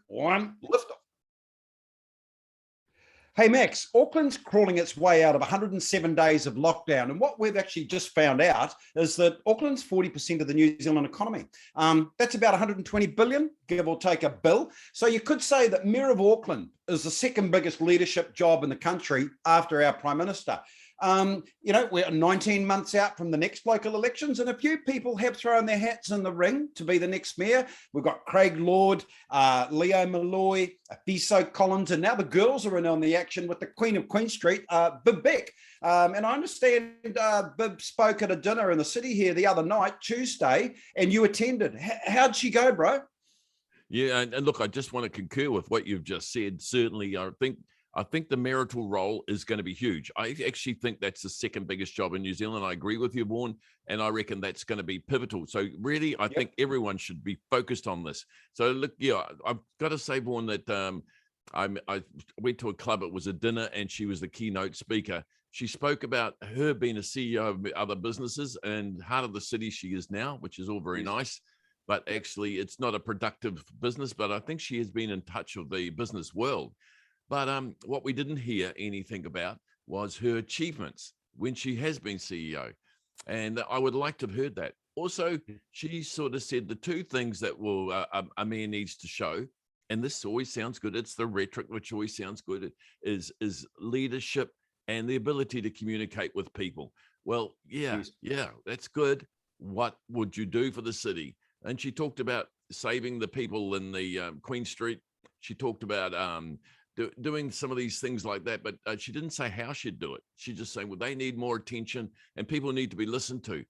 1, lift off. Hey, Max, Auckland's crawling its way out of 107 days of lockdown. And what we've actually just found out is that Auckland's 40% of the New Zealand economy. That's about 120 billion, give or take a bill. So you could say that Mayor of Auckland is the second biggest leadership job in the country after our Prime Minister. We're 19 months out from the next local elections, and a few people have thrown their hats in the ring to be the next mayor. We've got Craig Lord, Leo Malloy, Biso Collins, and now the girls are in on the action with the Queen of Queen Street, Bib Beck. And I understand Bib spoke at a dinner in the city here the other night, Tuesday, and you attended. How'd she go, bro? Yeah, and look, I just want to concur with what you've just said. Certainly, I think the marital role is going to be huge. I actually think that's the second biggest job in New Zealand. I agree with you, Vaughan, and I reckon that's going to be pivotal. So really, I think everyone should be focused on this. So look, I've got to say, Vaughan, that I went to a club. It was a dinner, and she was the keynote speaker. She spoke about her being a CEO of other businesses and heart of the city she is now, which is all very nice. But actually, it's not a productive business. But I think she has been in touch with the business world. But what we didn't hear anything about was her achievements when she has been CEO. And I would like to have heard that. Also, she sort of said the two things that a mayor needs to show, and this always sounds good, it's the rhetoric, which always sounds good, is leadership and the ability to communicate with people. Well, yeah, that's good. What would you do for the city? And she talked about saving the people in the Queen Street. She talked about doing some of these things like that, but she didn't say how she'd do it. She just saying, well, they need more attention and people need to be listened to.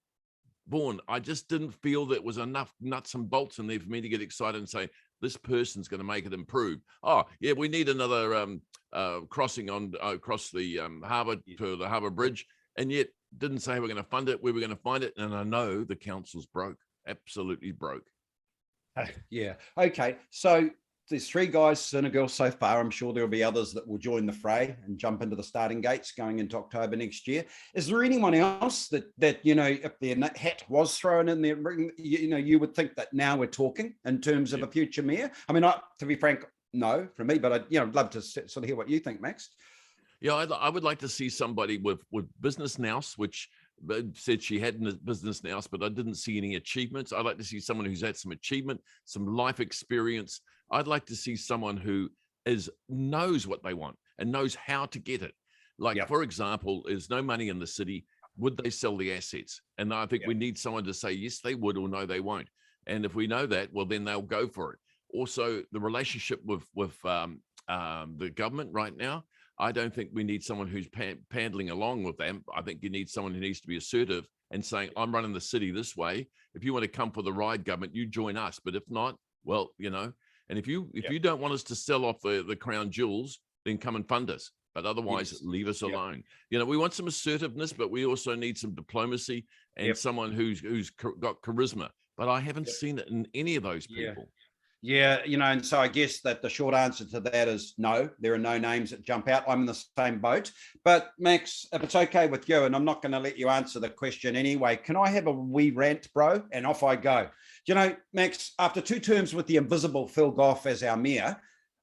Vaughan, I just didn't feel that was enough nuts and bolts in there for me to get excited and say, this person's going to make it improve. Oh, yeah, we need another crossing across the harbour to the harbour bridge, and yet didn't say we're going to fund it, where we're going to find it. And I know the council's broke, absolutely broke. Yeah. Okay. So there's 3 guys and a girl so far. I'm sure there'll be others that will join the fray and jump into the starting gates going into October next year. Is there anyone else that if their hat was thrown in there, you would think that now we're talking in terms of a future mayor? I mean, to be frank, no, from me, but I'd love to sort of hear what you think, Max. Yeah, I would like to see somebody with business nous, which said she had a business nous, but I didn't see any achievements. I'd like to see someone who's had some achievement, some life experience. I'd like to see someone who knows what they want and knows how to get it. Like, for example, there's no money in the city. Would they sell the assets? And I think we need someone to say, yes, they would, or no, they won't. And if we know that, well, then they'll go for it. Also, the relationship with the government right now, I don't think we need someone who's pandling along with them. I think you need someone who needs to be assertive and saying, I'm running the city this way. If you want to come for the ride, government, you join us. But if not, well, and if you don't want us to sell off the crown jewels, then come and fund us. But otherwise, leave us alone. We want some assertiveness, but we also need some diplomacy and someone who's got charisma. But I haven't seen it in any of those people. Yeah, and so I guess that the short answer to that is no, there are no names that jump out. I'm in the same boat. But Max, if it's okay with you, and I'm not going to let you answer the question anyway, can I have a wee rant, bro? And off I go. Max, after 2 terms with the invisible Phil Goff as our mayor,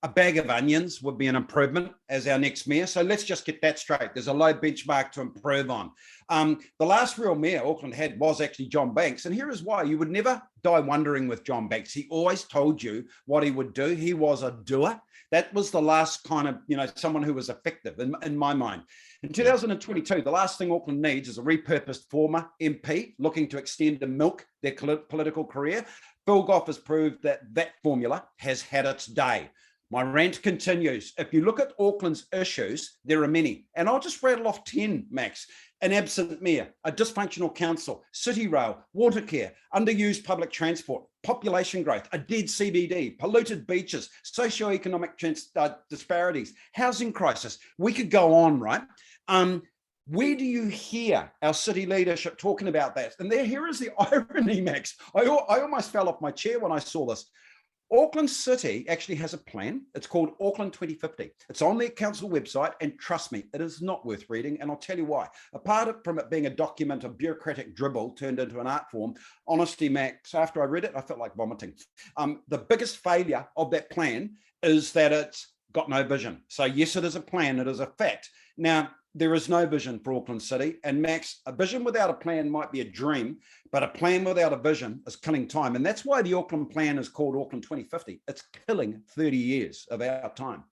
a bag of onions would be an improvement as our next mayor. So let's just get that straight. There's a low benchmark to improve on. The last real mayor Auckland had was actually John Banks. And here is why. You would never die wondering with John Banks. He always told you what he would do. He was a doer. That was the last kind of, someone who was effective in my mind. In 2022, the last thing Auckland needs is a repurposed former MP looking to extend and milk their political career. Phil Goff has proved that formula has had its day. My rant continues. If you look at Auckland's issues, there are many. And I'll just rattle off 10, Max. An absent mayor, a dysfunctional council, city rail, water care, underused public transport, population growth, a dead CBD, polluted beaches, socioeconomic disparities, housing crisis. We could go on, right? Where do you hear our city leadership talking about that? And here is the irony, Max. I almost fell off my chair when I saw this. Auckland City actually has a plan. It's called Auckland 2050. It's on their council website, and trust me, it is not worth reading, and I'll tell you why. Apart from it being a document of bureaucratic dribble turned into an art form, honestly, Max, after I read it, I felt like vomiting. The biggest failure of that plan is that it's got no vision. So yes, it is a plan, it is a fact. Now, there is no vision for Auckland City. And Max, a vision without a plan might be a dream, but a plan without a vision is killing time. And that's why the Auckland plan is called Auckland 2050. It's killing 30 years of our time.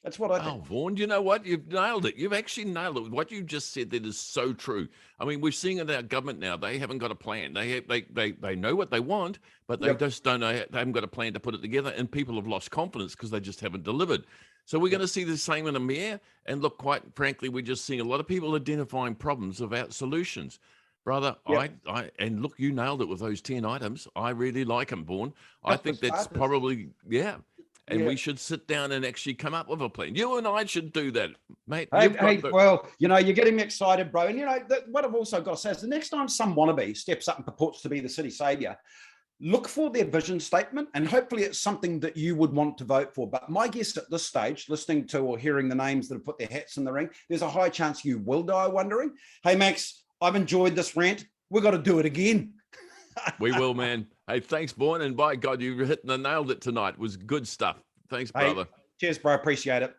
That's what I think. Oh, Vaughan, you know what? You've nailed it. You've actually nailed it. What you just said, that is so true. I mean, we're seeing it in our government now. They haven't got a plan. They know what they want, but they just don't know. They haven't got a plan to put it together, and people have lost confidence because they just haven't delivered. So we're going to see the same in a mayor. And look, quite frankly, we're just seeing a lot of people identifying problems without solutions. Brother, and look, you nailed it with those 10 items. I really like them, Vaughan. I think that's probably, And we should sit down and actually come up with a plan. You and I should do that, mate. Well, you're getting me excited, bro. And, what I've also got to say is the next time some wannabe steps up and purports to be the city saviour, look for their vision statement, and hopefully it's something that you would want to vote for. But my guess at this stage, listening to or hearing the names that have put their hats in the ring, there's a high chance you will die wondering. Hey, Max, I've enjoyed this rant. We've got to do it again. We will, man. Hey, thanks, Vaughan. And by God, you nailed it tonight. It was good stuff. Thanks, brother. Cheers, bro. Appreciate it.